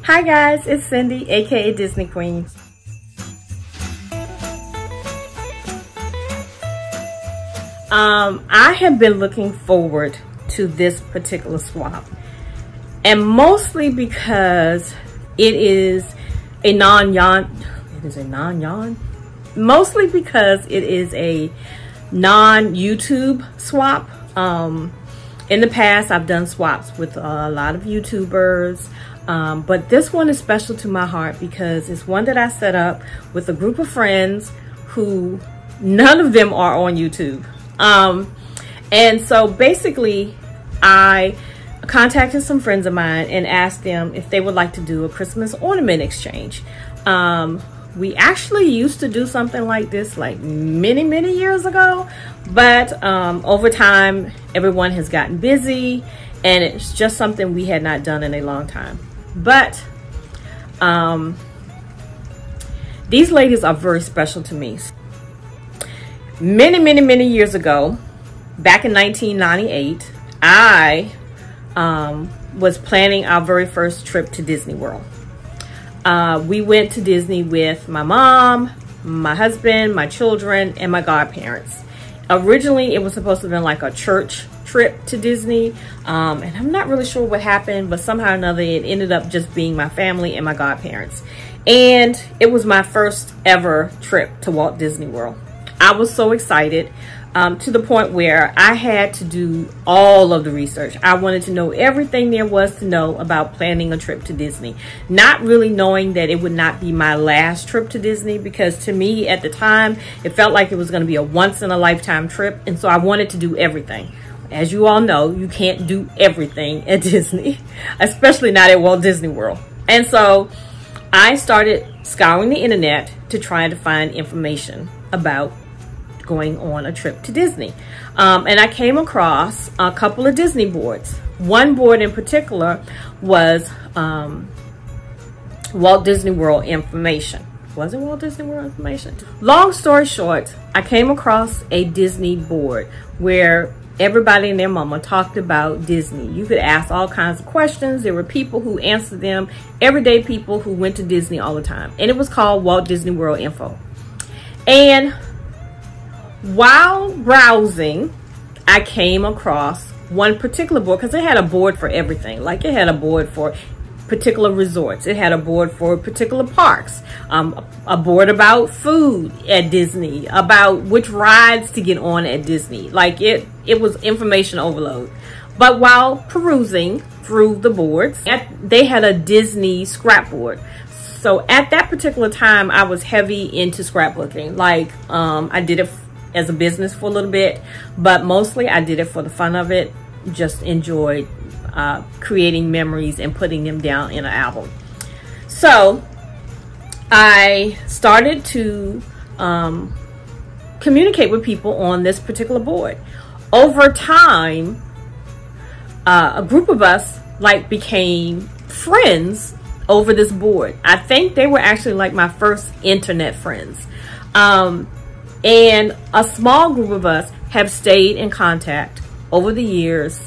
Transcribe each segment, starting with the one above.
Hi guys, it's Cyndi, aka Disney Queen. I have been looking forward to this particular swap, and mostly because it is a mostly because it is a non-YouTube swap. In the past, I've done swaps with a lot of YouTubers, but this one is special to my heart because it's one that I set up with a group of friends who none of them are on YouTube. And so basically I contacted some friends of mine and asked them if they would like to do a Christmas ornament exchange. We actually used to do something like this like many years ago, but over time everyone has gotten busy and it's just something we had not done in a long time. But these ladies are very special to me. Many years ago, back in 1998, I was planning our very first trip to Disney World. We went to Disney with my mom, my husband, my children, and my godparents. Originally, it was supposed to have been like a church trip to Disney, and I'm not really sure what happened, but somehow or another it ended up just being my family and my godparents. And it was my first ever trip to Walt Disney World. I was so excited to the point where I had to do all of the research. I wanted to know everything there was to know about planning a trip to Disney, not really knowing that it would not be my last trip to Disney, because to me at the time it felt like it was going to be a once-in-a-lifetime trip, and so I wanted to do everything. As you all know, you can't do everything at Disney, especially not at Walt Disney World. And so I started scouring the internet to try to find information about going on a trip to Disney. And I came across a couple of Disney boards. One board in particular was Walt Disney World Information. Was it Walt Disney World Information? Long story short, I came across a Disney board where everybody and their mama talked about Disney. You could ask all kinds of questions. There were people who answered them, everyday people who went to Disney all the time. And it was called Walt Disney World Info. And while browsing, I came across one particular board, because it had a board for everything. Like it had a board for particular resorts. It had a board for particular parks, a board about food at Disney, about which rides to get on at Disney. Like it was information overload. But while perusing through the boards, they had a Disney scrapboard. So at that particular time, I was heavy into scrapbooking. Like I did it as a business for a little bit, but mostly I did it for the fun of it. Just enjoyed creating memories and putting them down in an album. So I started to communicate with people on this particular board. Over time, a group of us like became friends over this board. I think they were actually like my first internet friends. And a small group of us have stayed in contact over the years,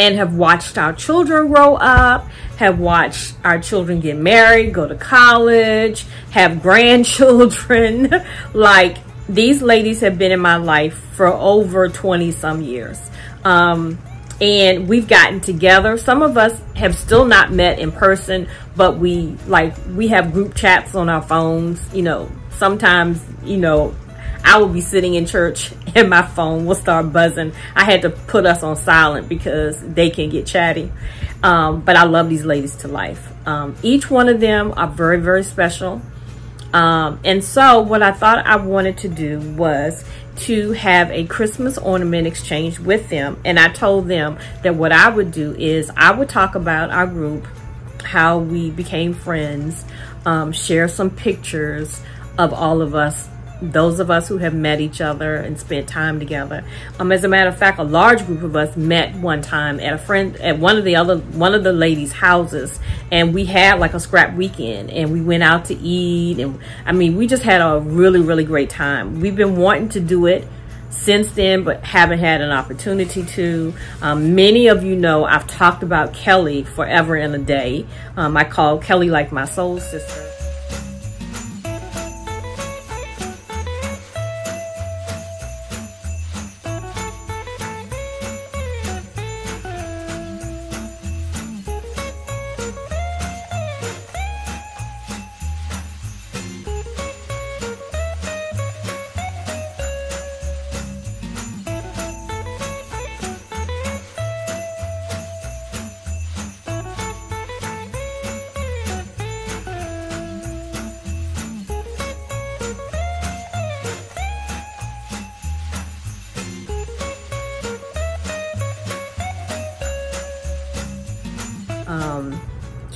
and have watched our children grow up, have watched our children get married, go to college, have grandchildren. Like, these ladies have been in my life for over 20 some years. And we've gotten together. Some of us have still not met in person, but we have group chats on our phones. You know, sometimes, you know, I will be sitting in church and my phone will start buzzing. I had to put us on silent because they can get chatty. But I love these ladies to life. Each one of them are very special. And so what I thought I wanted to do was to have a Christmas ornament exchange with them. And I told them that what I would do is I would talk about our group, how we became friends, share some pictures of all of us, those of us who have met each other and spent time together. As a matter of fact, a large group of us met one time at one of the ladies' houses, and we had like a scrap weekend, and we went out to eat, and I mean, we just had a really great time. We've been wanting to do it since then, but haven't had an opportunity to. Many of you know I've talked about Kelly forever and a day. I call Kelly like my soul sister.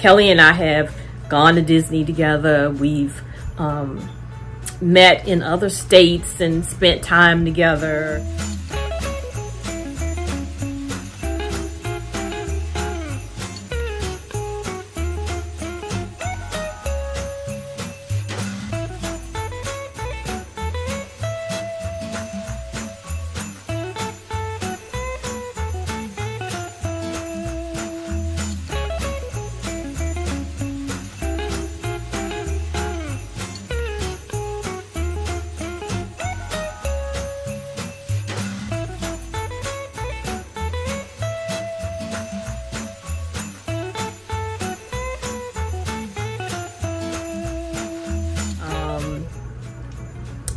Kelly and I have gone to Disney together. We've met in other states and spent time together.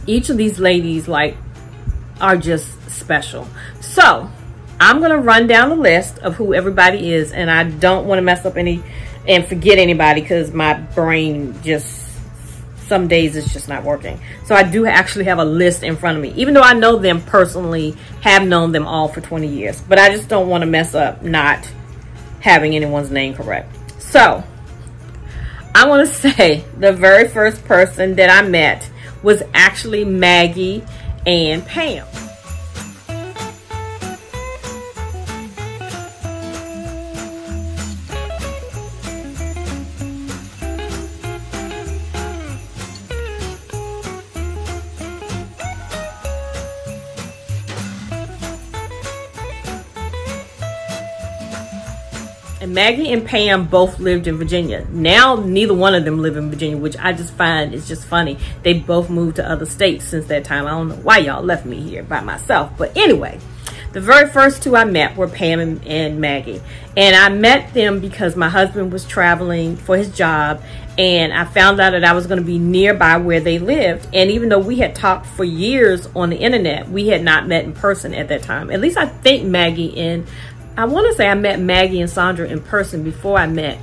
Each of these ladies are just special. So I'm gonna run down the list of who everybody is, and I don't want to mess up any and forget anybody because my brain just some days it's just not working. So I do actually have a list in front of me, even though I know them personally, have known them all for 20 years, but I just don't want to mess up not having anyone's name correct. So I want to say the very first person that I met was actually Maggie and Pam. And Maggie and Pam both lived in Virginia. Now, neither one of them live in Virginia, which I just find is just funny. They both moved to other states since that time. I don't know why y'all left me here by myself. But anyway, the very first two I met were Pam and Maggie. And I met them because my husband was traveling for his job. And I found out that I was going to be nearby where they lived. And even though we had talked for years on the internet, we had not met in person at that time. At least I think I want to say I met Maggie and Sandra in person before I met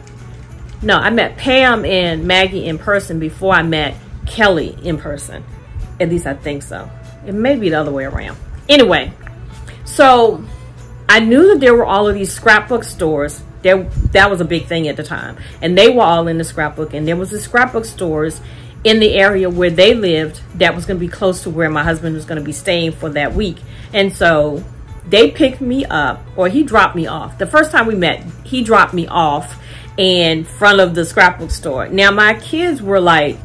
Pam and Maggie in person before I met Kelly in person. At least I think so. It may be the other way around. Anyway, so I knew that there were all of these scrapbook stores. That was a big thing at the time. And they were all in the scrapbook. And there was the scrapbook stores in the area where they lived that was going to be close to where my husband was going to be staying for that week. And so they picked me up, or he dropped me off. The first time we met, he dropped me off in front of the scrapbook store. Now, my kids were like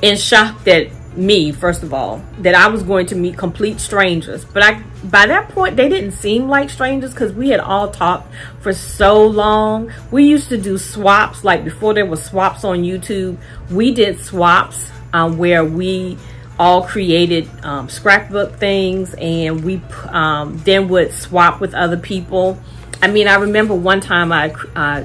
in shock at me, first of all, that I was going to meet complete strangers. But by that point, they didn't seem like strangers because we had all talked for so long. We used to do swaps, like before there was swaps on YouTube. We did swaps where we all created scrapbook things, and we then would swap with other people. I mean, I remember one time I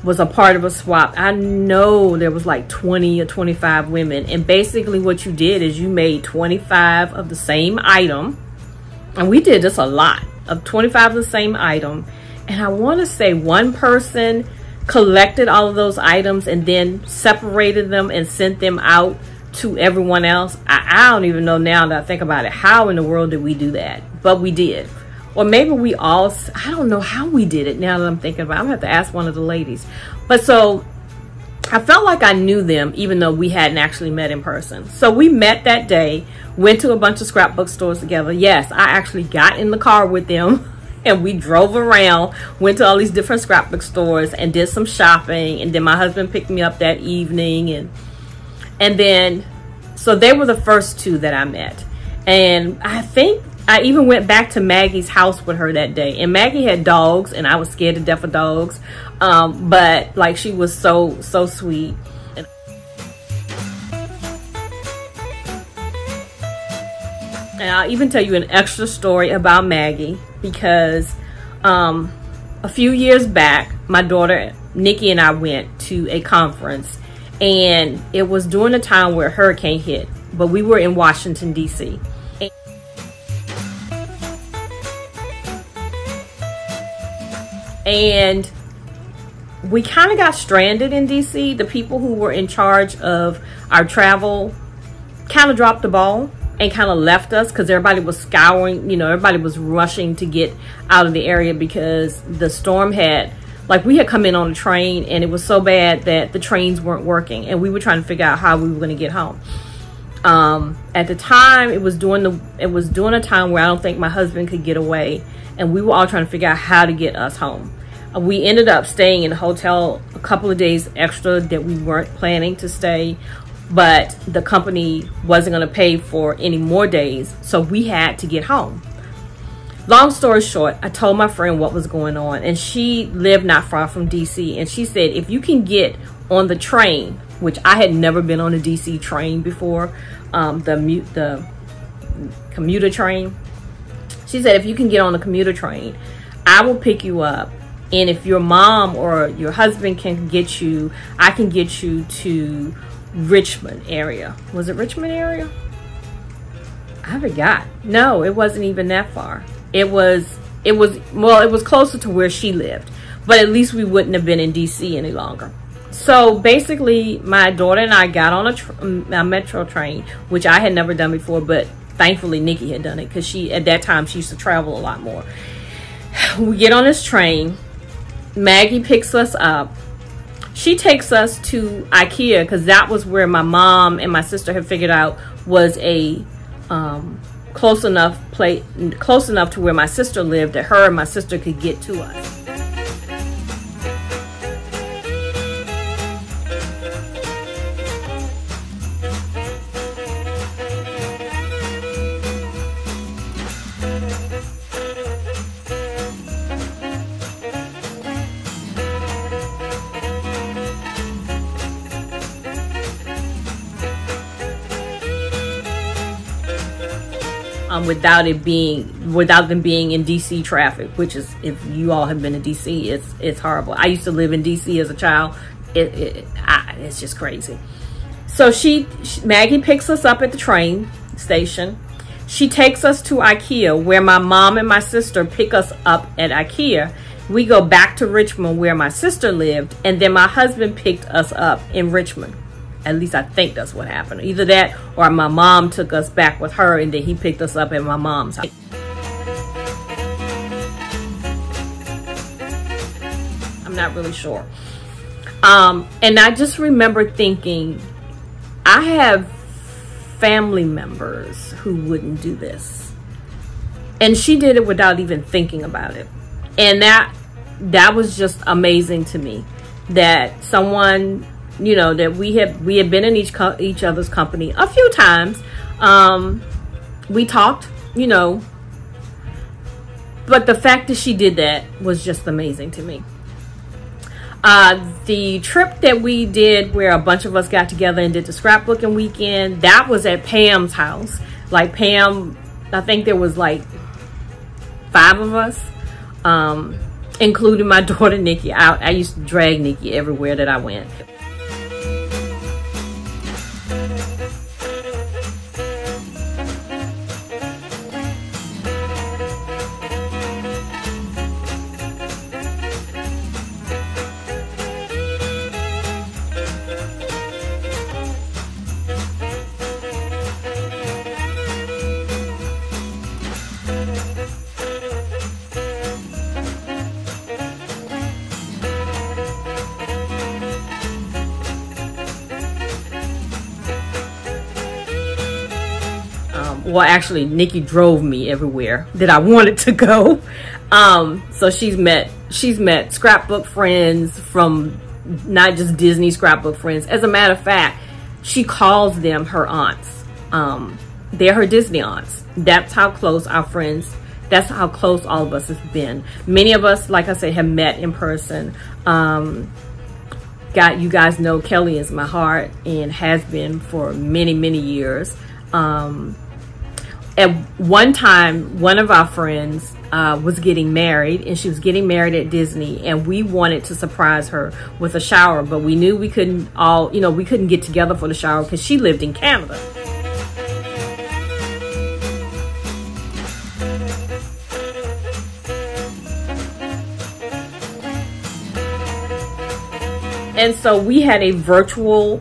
was a part of a swap. I know there was like 20 or 25 women, and basically what you did is you made 25 of the same item, and we did this a lot, of 25 of the same item. And I want to say one person collected all of those items and then separated them and sent them out to everyone else. I don't even know now that I think about it, how in the world did we do that? But we did. Or maybe we all, I don't know how we did it now that I'm thinking about it. I'm going to have to ask one of the ladies. But so I felt like I knew them even though we hadn't actually met in person. So we met that day, went to a bunch of scrapbook stores together. Yes, I actually got in the car with them and we drove around, went to all these different scrapbook stores and did some shopping. And then my husband picked me up that evening, and then, so they were the first two that I met. And I think I even went back to Maggie's house with her that day. And Maggie had dogs, and I was scared to death of dogs. But like, she was so sweet. And I'll even tell you an extra story about Maggie, because a few years back, my daughter Nikki and I went to a conference, and it was during a time where a hurricane hit, but we were in Washington, D.C. And we kind of got stranded in DC. The people who were in charge of our travel kind of dropped the ball and kind of left us, because everybody was scouring, you know, everybody was rushing to get out of the area because the storm had, like, we had come in on a train and it was so bad that the trains weren't working, and we were trying to figure out how we were going to get home. At the time, it was during a time where I don't think my husband could get away, and we were all trying to figure out how to get us home. We ended up staying in a hotel a couple of days extra that we weren't planning to stay, but the company wasn't going to pay for any more days, so we had to get home. Long story short, I told my friend what was going on, and she lived not far from DC, and she said, if you can get on the train, which I had never been on a DC train before, the commuter train. She said, if you can get on the commuter train, I will pick you up, and if your mom or your husband can get you, I can get you to Richmond area. Was it Richmond area? I forgot. No, it wasn't even that far. It was closer to where she lived, but at least we wouldn't have been in DC any longer. So basically, my daughter and I got on a metro train, which I had never done before, but thankfully Nikki had done it, because at that time she used to travel a lot more. We get on this train. Maggie picks us up. She takes us to IKEA, because that was where my mom and my sister had figured out was a close enough to where my sister lived that her and my sister could get to us. Without them being in DC traffic, which is, if you all have been to DC, it's horrible. I used to live in DC as a child. It's just crazy. So Maggie picks us up at the train station. She takes us to IKEA, where my mom and my sister pick us up at IKEA. We go back to Richmond, where my sister lived, and then my husband picked us up in Richmond. At least I think that's what happened. Either that, or my mom took us back with her, and then he picked us up at my mom's house. I'm not really sure. And I just remember thinking, I have family members who wouldn't do this. And she did it without even thinking about it. And that was just amazing to me, that someone, you know, that we had been in each other's company a few times. We talked, you know, but the fact that she did that was just amazing to me. The trip that we did, where a bunch of us got together and did the scrapbooking weekend, that was at Pam's house. Like, Pam, I think there was like 5 of us, including my daughter Nikki. I used to drag Nikki everywhere that I went. Well, actually, Nikki drove me everywhere that I wanted to go. So she's met scrapbook friends from not just Disney scrapbook friends. As a matter of fact, she calls them her aunts. they're her Disney aunts. That's how close our friends, that's how close all of us have been. Many of us, like I said, have met in person. You guys know Kelly is my heart and has been for many, many years. At one time, one of our friends was getting married, and she was getting married at Disney, and we wanted to surprise her with a shower, but we knew we couldn't we couldn't get together for the shower because she lived in Canada. And so we had a virtual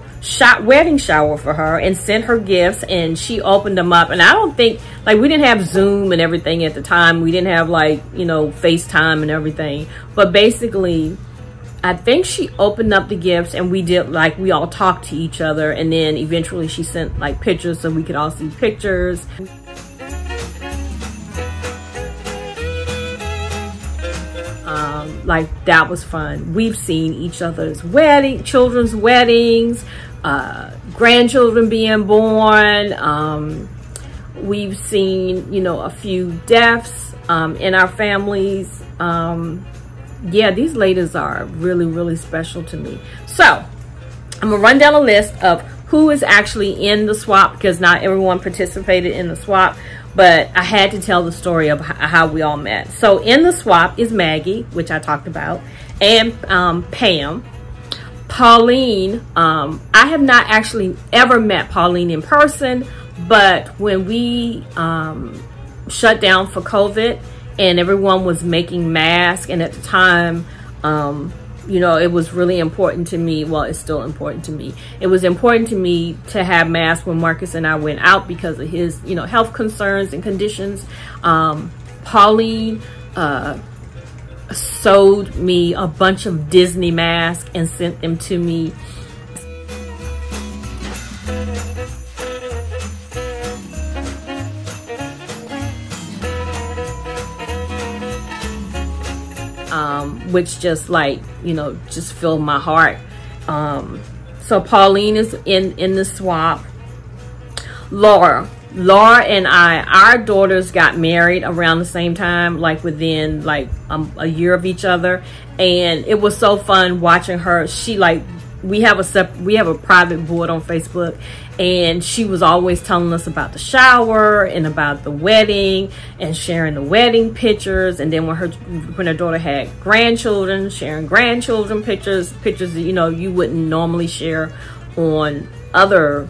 wedding shower for her and sent her gifts, and she opened them up. And I don't think, like, we didn't have Zoom and everything at the time. We didn't have, like, FaceTime and everything. But basically, I think she opened up the gifts, and we did, like, we all talked to each other. And then eventually she sent, like, pictures so we could all see pictures. Like, that was fun. We've seen each other's children's weddings, grandchildren being born. We've seen, a few deaths in our families. Yeah, these ladies are really, really special to me. So I'm gonna run down a list of who is actually in the swap, because not everyone participated in the swap. But I had to tell the story of how we all met. So in the swap is Maggie, which I talked about, and Pam. Pauline, I have not actually ever met Pauline in person, but when we shut down for COVID and everyone was making masks, and at the time, it was really important to me. Well, it's still important to me. It was important to me to have masks when Marcus and I went out because of his, health concerns and conditions. Pauline sewed me a bunch of Disney masks and sent them to me. Which just just filled my heart. So Pauline is in the swap. Laura and our daughters got married around the same time, like within a year of each other, and it was so fun watching her. We have a private board on Facebook, and she was always telling us about the shower and about the wedding and sharing the wedding pictures. And then when her daughter had grandchildren, sharing grandchildren pictures that you wouldn't normally share on other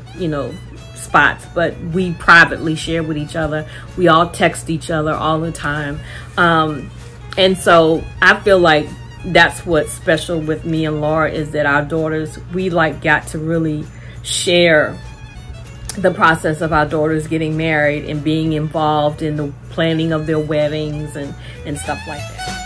spots, but we privately share with each other. We all text each other all the time, and so I feel like that's what's special with me and Laura, is that our daughters, we got to really share the process of our daughters getting married and being involved in the planning of their weddings and stuff like that.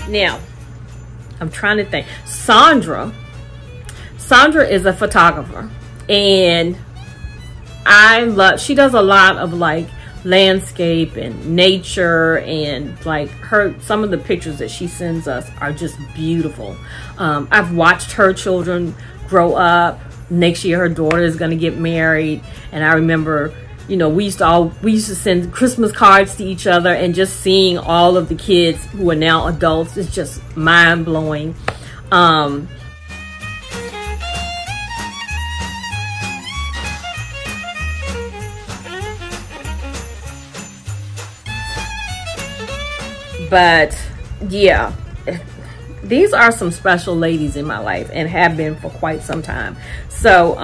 Now, I'm trying to think. Sandra is a photographer, and she does a lot of landscape and nature, and some of the pictures that she sends us are just beautiful. I've watched her children grow up. Next year her daughter is going to get married, and I remember we used to send Christmas cards to each other, and just seeing all of the kids who are now adults is just mind-blowing. But yeah, these are some special ladies in my life and have been for quite some time. So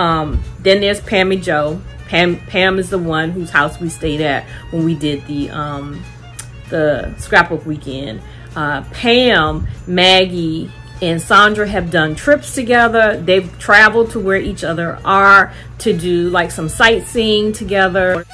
then there's Pammy Joe. Pam is the one whose house we stayed at when we did the scrapbook weekend. Pam, Maggie, and Sandra have done trips together. They've traveled to where each other are to do some sightseeing together.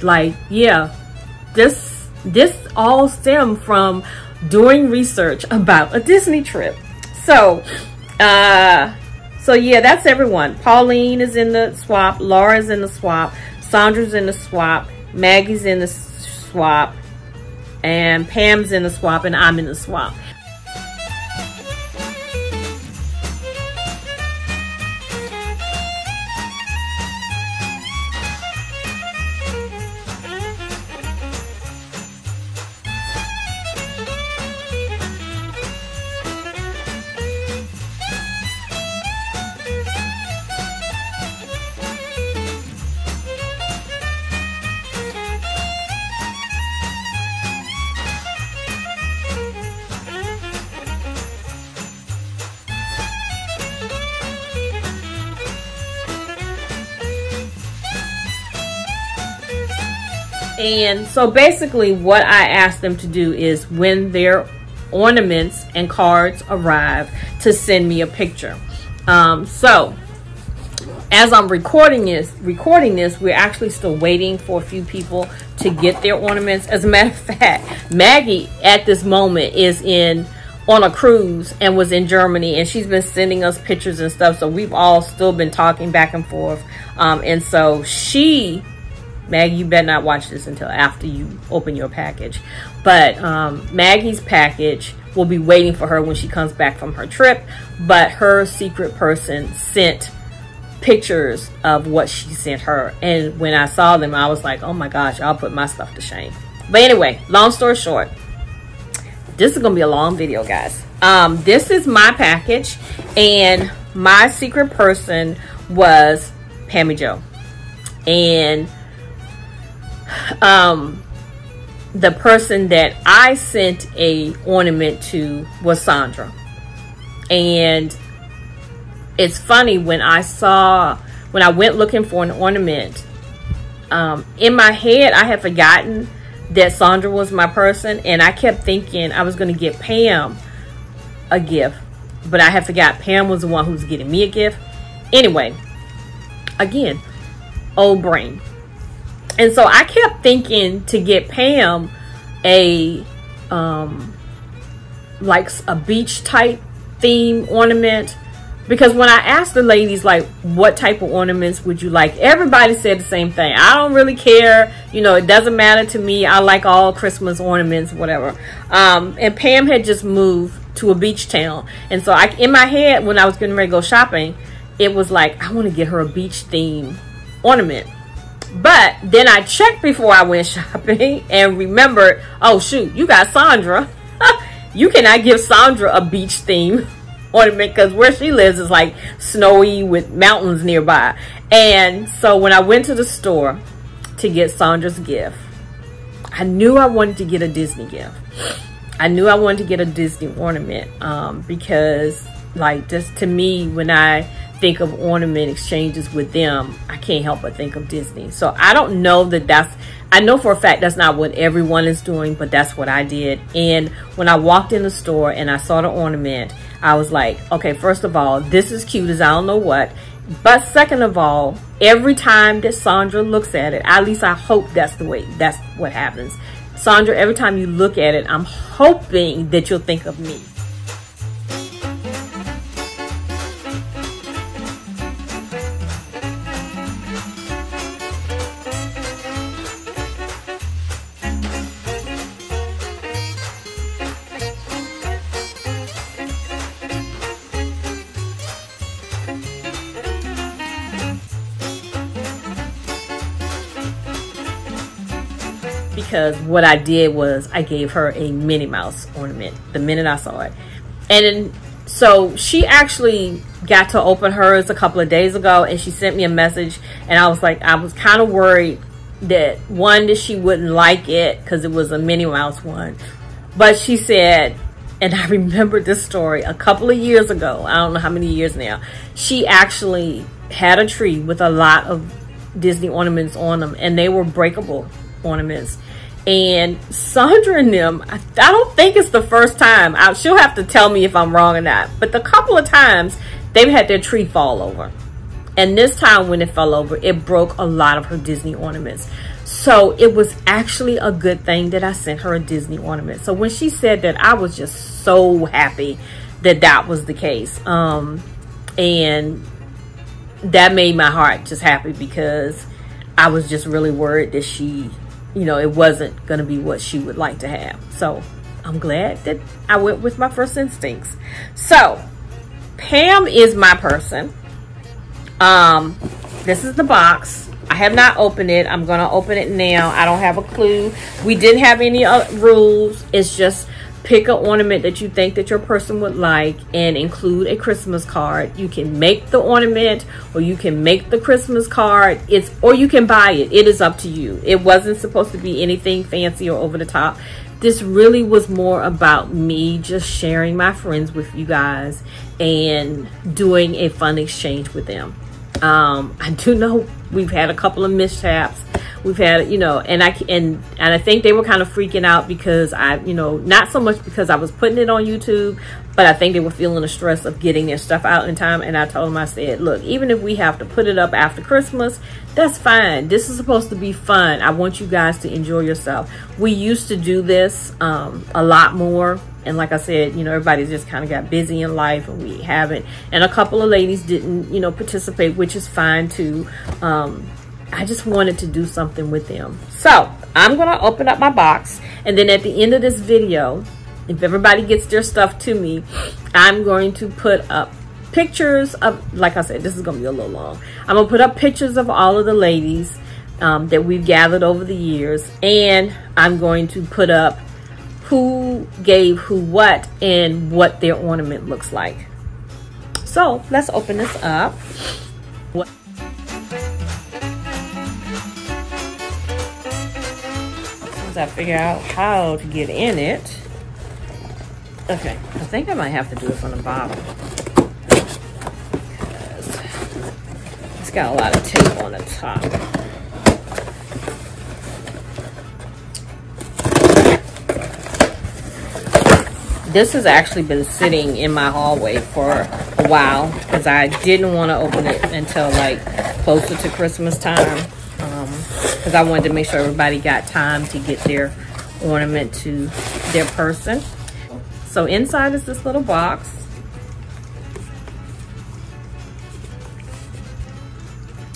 like, yeah, this all stemmed from doing research about a Disney trip. So so yeah, that's everyone. Pauline is in the swap, Laura's in the swap, Sandra's in the swap, Maggie's in the swap, and Pam's in the swap, and I'm in the swap. And so basically what I asked them to do is, when their ornaments and cards arrive, to send me a picture. So as I'm recording this, we're actually still waiting for a few people to get their ornaments. As a matter of fact, Maggie at this moment is on a cruise and was in Germany, and she's been sending us pictures and stuff. So we've all still been talking back and forth. And so Maggie, you better not watch this until after you open your package. But Maggie's package will be waiting for her when she comes back from her trip. But her secret person sent pictures of what she sent her. And when I saw them, I was like, oh my gosh, I'll put my stuff to shame. But anyway, long story short, this is going to be a long video, guys. This is my package. And my secret person was Pammy Jo. And the person that I sent a ornament to was Sandra. And it's funny, when I went looking for an ornament, in my head I had forgotten that Sandra was my person, and I kept thinking I was going to get Pam a gift, but I had forgot Pam was the one who was getting me a gift. Anyway, again, old brain. And so I kept thinking to get Pam a like a beach type theme ornament, because when I asked the ladies, like, what type of ornaments would you like, everybody said the same thing. I don't really care, you know, it doesn't matter to me. I like all Christmas ornaments, whatever. And Pam had just moved to a beach town, and so in my head, when I was getting ready to go shopping, it was like, I want to get her a beach theme ornament. But then I checked before I went shopping and remembered, oh shoot, you got Sandra. You cannot give Sandra a beach theme ornament, because where she lives is like snowy with mountains nearby. And so when I went to the store to get Sandra's gift, I knew I wanted to get a Disney gift. I knew I wanted to get a Disney ornament, because like, just to me, when I think of ornament exchanges with them, I can't help but think of Disney. So I don't know that I know for a fact that's not what everyone is doing, but that's what I did. And when I walked in the store and I saw the ornament, I was like, okay, first of all, this is cute as I don't know what. But second of all, every time that Sandra looks at it, at least I hope that's what happens. Sandra, every time you look at it, I'm hoping that you'll think of me. Because what I did was I gave her a Minnie Mouse ornament the minute I saw it. And so she actually got to open hers a couple of days ago, and she sent me a message, and I was like, I was kind of worried that that she wouldn't like it because it was a Minnie Mouse one. But she said, and I remember this story a couple of years ago, I don't know how many years now, she actually had a tree with a lot of Disney ornaments on them, and they were breakable ornaments. And Sandra and them, I don't think it's the first time. She'll have to tell me if I'm wrong or not. But the couple of times, they've had their tree fall over. And this time when it fell over, it broke a lot of her Disney ornaments. So it was actually a good thing that I sent her a Disney ornament. So when she said that, I was just so happy that that was the case. And that made my heart just happy, because I was just really worried that she, you know, it wasn't going to be what she would like to have. So I'm glad that I went with my first instincts. So Pam is my person. This is the box. I have not opened it. I'm going to open it now. I don't have a clue. We didn't have any rules. It's just pick an ornament that you think that your person would like and include a Christmas card. You can make the ornament, or you can make the Christmas card. Or you can buy it. It is up to you. It wasn't supposed to be anything fancy or over the top. This really was more about me just sharing my friends with you guys and doing a fun exchange with them. I do know we've had a couple of mishaps. We've had, you know, and I think they were kind of freaking out because you know, not so much because I was putting it on YouTube, but I think they were feeling the stress of getting their stuff out in time. And I told them, I said, look, even if we have to put it up after Christmas, that's fine. This is supposed to be fun. I want you guys to enjoy yourself. We used to do this a lot more. And like I said, you know, everybody's just kind of got busy in life, and we haven't. And a couple of ladies didn't, you know, participate, which is fine too. I just wanted to do something with them. So I'm going to open up my box. And then at the end of this video, if everybody gets their stuff to me, I'm going to put up pictures of, like I said, this is going to be a little long. I'm going to put up pictures of all of the ladies that we've gathered over the years. And I'm going to put up who gave who what and what their ornament looks like. So let's open this up. Once I figure out how to get in it. Okay, I think I might have to do it from the bottom, because it's got a lot of tape on the top. This has actually been sitting in my hallway for a while, because I didn't want to open it until like closer to Christmas time, because I wanted to make sure everybody got time to get their ornament to their person. So inside is this little box.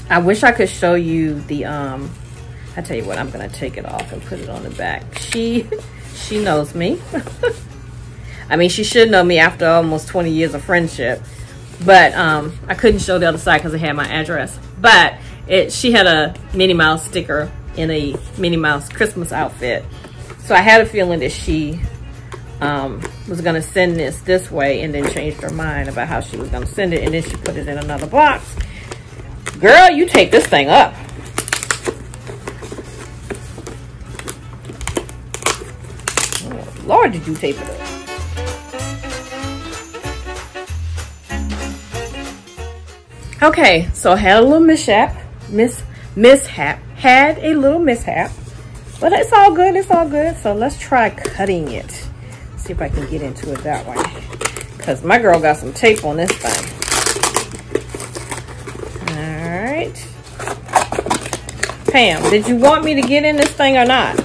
I wish I could show you the I tell you what, I'm gonna take it off and put it on the back. She knows me. I mean, she should know me after almost 20 years of friendship, but I couldn't show the other side because it had my address. But she had a Minnie Mouse sticker in a Minnie Mouse Christmas outfit, so I had a feeling that she was going to send this way, and then changed her mind about how she was going to send it, and then she put it in another box. Girl, you take this thing up. Oh, Lord, did you tape it up? Okay, so I had a little mishap. Had a little mishap. But it's all good, it's all good. So let's try cutting it. See if I can get into it that way. Because my girl got some tape on this thing. Alright. Pam, did you want me to get in this thing or not?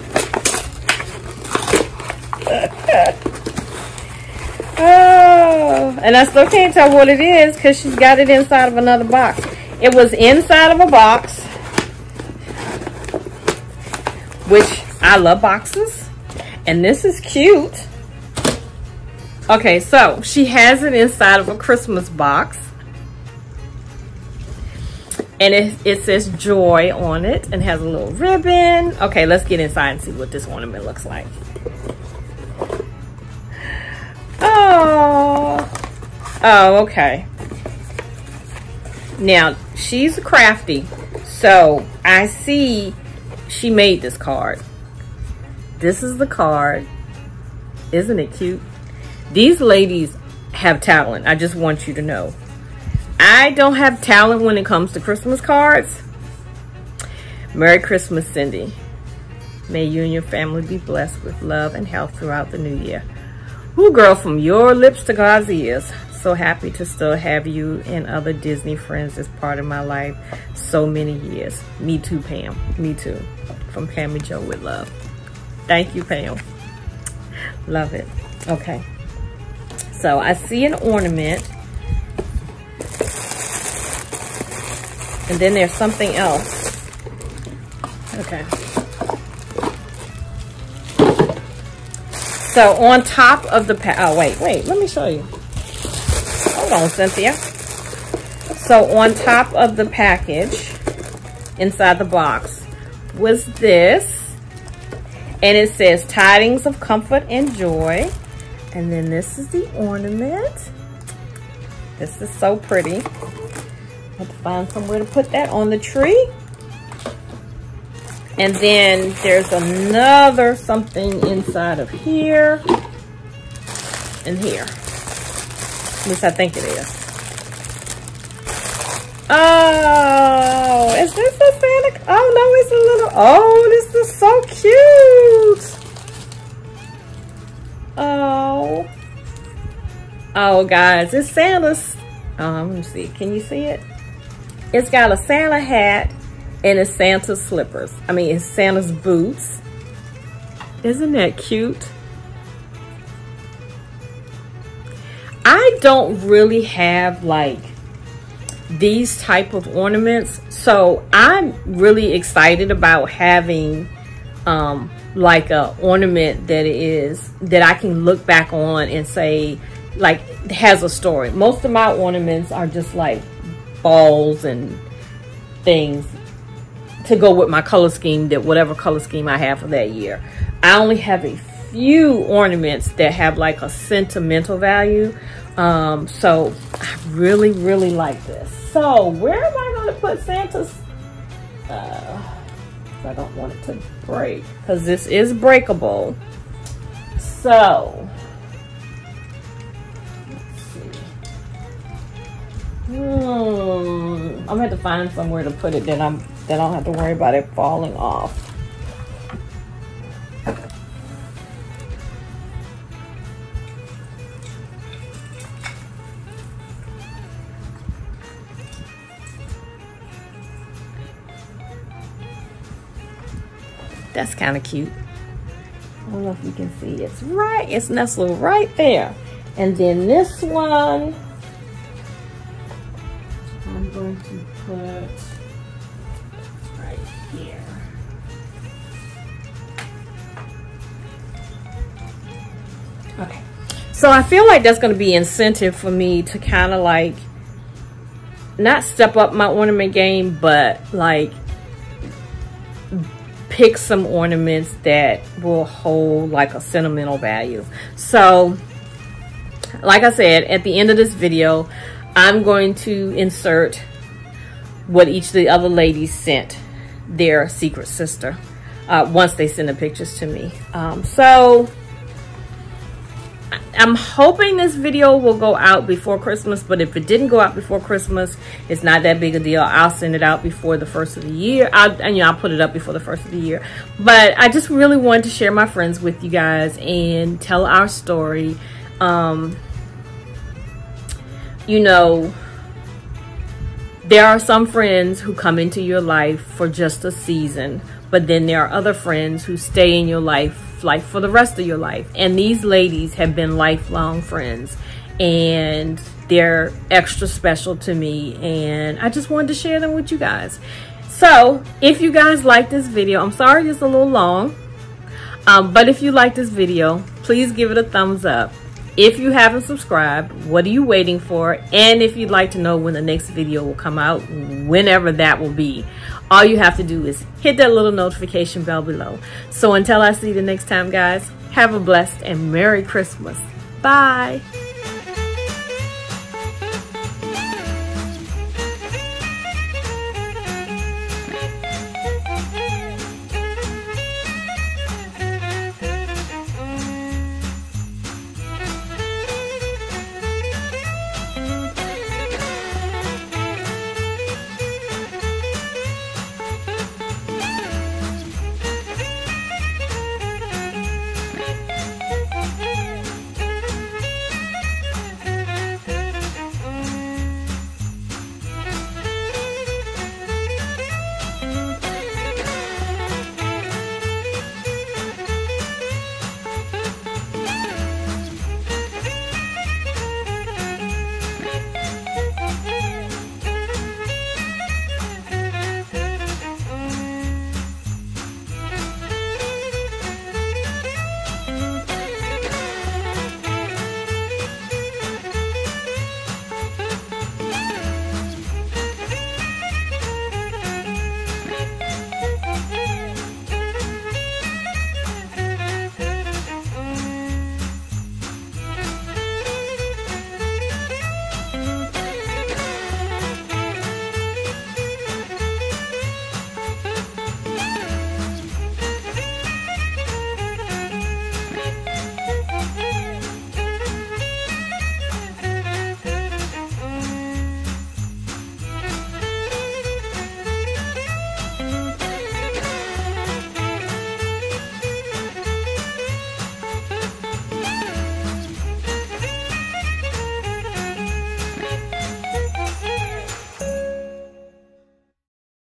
Oh, and I still can't tell what it is because she's got it inside of another box. It was inside of a box, which I love boxes, and this is cute. Okay, so she has it inside of a Christmas box, and it says joy on it and has a little ribbon. Okay, let's get inside and see what this ornament looks like. Oh, okay. Now, she's crafty, so I see she made this card. This is the card. Isn't it cute? These ladies have talent. I just want you to know. I don't have talent when it comes to Christmas cards. Merry Christmas, Cyndi. May you and your family be blessed with love and health throughout the new year. Ooh, girl, from your lips to God's ears. So happy to still have you and other Disney friends as part of my life so many years. Me too, Pam. Me too. from Pammy Jo with love. Thank you, Pam. Love it. Okay. So I see an ornament. And then there's something else. Okay. So on top of the oh wait, let me show you. Hold on, Cynthia. So on top of the package, inside the box, was this. And it says tidings of comfort and joy. And then this is the ornament. This is so pretty. I have to find somewhere to put that on the tree. And then there's another something inside of here and here. At least I think it is. Oh, is this a Santa? Oh no, it's a little, oh, this is so cute. Oh. Oh guys, it's Santa's. Let me see, can you see it? It's got a Santa hat and it's Santa's slippers. I mean, it's Santa's boots. Isn't that cute? I don't really have like these type of ornaments, so I'm really excited about having like a ornament that I can look back on and say like has a story. Most of my ornaments are just like balls and things to go with my color scheme, that whatever color scheme I have for that year. I only have a few ornaments that have like a sentimental value. So I really, really like this. So where am I going to put Santa's? I don't want it to break because this is breakable. So let's see. I'm gonna have to find somewhere to put it that I don't have to worry about it falling off. That's kind of cute. I don't know if you can see. It's nestled right there. And then this one, I'm going to put right here. Okay. So I feel like that's going to be incentive for me to kind of like, not step up my ornament game, but like pick some ornaments that will hold like a sentimental value. So like I said, at the end of this video, I'm going to insert what each of the other ladies sent their secret sister once they send the pictures to me. So I'm hoping this video will go out before Christmas, but if it didn't go out before Christmas, it's not that big a deal. I'll send it out before the first of the year. I'll put it up before the first of the year. But I just really wanted to share my friends with you guys and tell our story. You know, there are some friends who come into your life for just a season, but then there are other friends who stay in your life like for the rest of your life. And these ladies have been lifelong friends and they're extra special to me, and I just wanted to share them with you guys. So if you guys like this video, I'm sorry it's a little long, but if you like this video, please give it a thumbs up. If you haven't subscribed, what are you waiting for? And if you'd like to know when the next video will come out, whenever that will be, all you have to do is hit that little notification bell below. So until I see you the next time, guys, have a blessed and Merry Christmas. Bye.